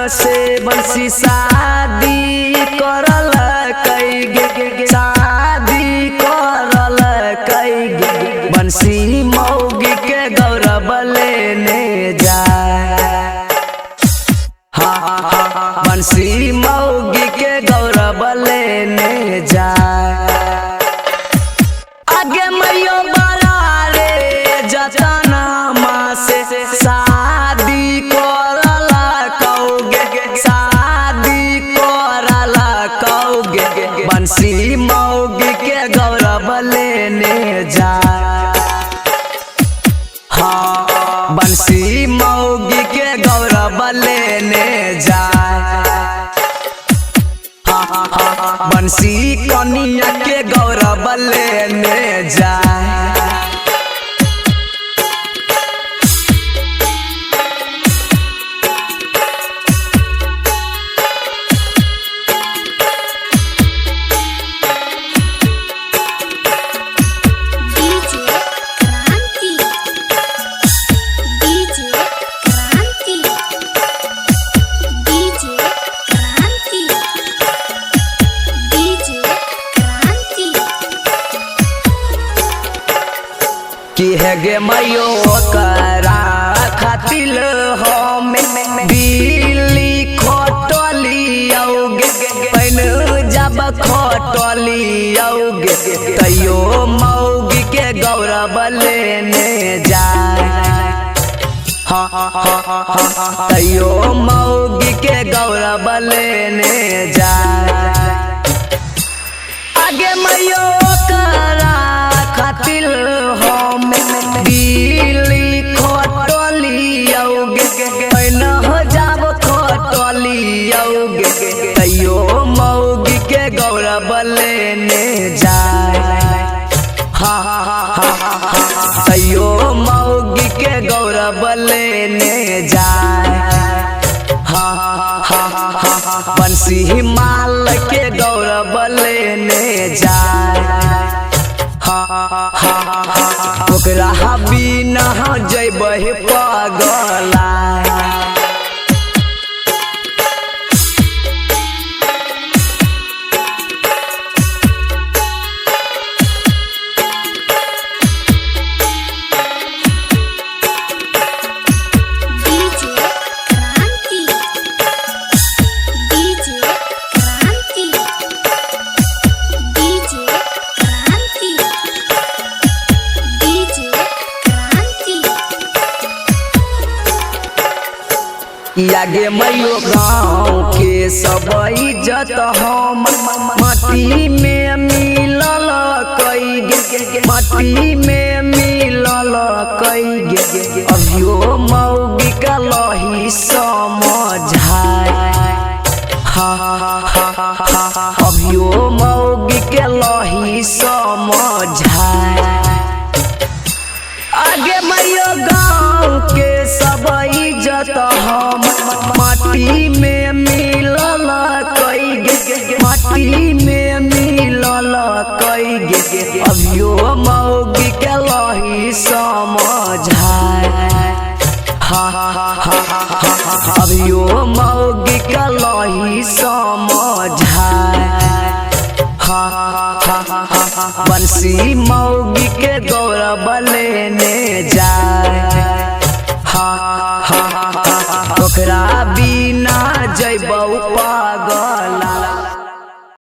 से बंसी शादी करल कई गे, शादी करल कई गे, बंसी मौगी के गौरव लेने जाए। हाँ बंसी मौगी के गौरव लेने जाए। आगे मैयो बड़ा रे जतना माँ से शादी करल कौगे, शादी करल कौगे, बंसी मौगी के गौरव लेने जाए। हाँ बंसी मौगी के गौरव लेने जाए। हाँ बंसी कनिया के गौरव लेने जाए। कि है गे मैयो करा खातिल हम दिल्ली खटली आओगे, पैन जब खटली आओगे, तैयो मौगी के गौरव लेने जाए। हाँ तैयो मौगी के गौरव लेने जाए। आगे मैयो करा खातिल हम दिल्ली खटली आओगे, पैन जब खटली आओगे, तैयो मौगी के गौरव लेने जाए। हाँ तैयो मौगी के गौरव लेने जाए। हाँ बंसी माल के गौरव लेने जाए। ओकरा बिना जैबे पगला। आगे मैयो गाँव के सब इज्जत हम माटी में मिलल कई गे, माटी में मिलल कई गे, अभियो मौगी का लही समझाए। हाँ अभियो मौगी के लही समझाए। आगे मैयो गाँव के सब इज्जत हम माटी में मिलल कई गे, माटी में मिलल कई गे, अभियो मौगी के लही समझाए। अभियो मौगी के लही समझाए। बंसी मौगी के गौरव लेने जाए। ओकरा बिना जैबौ पागला।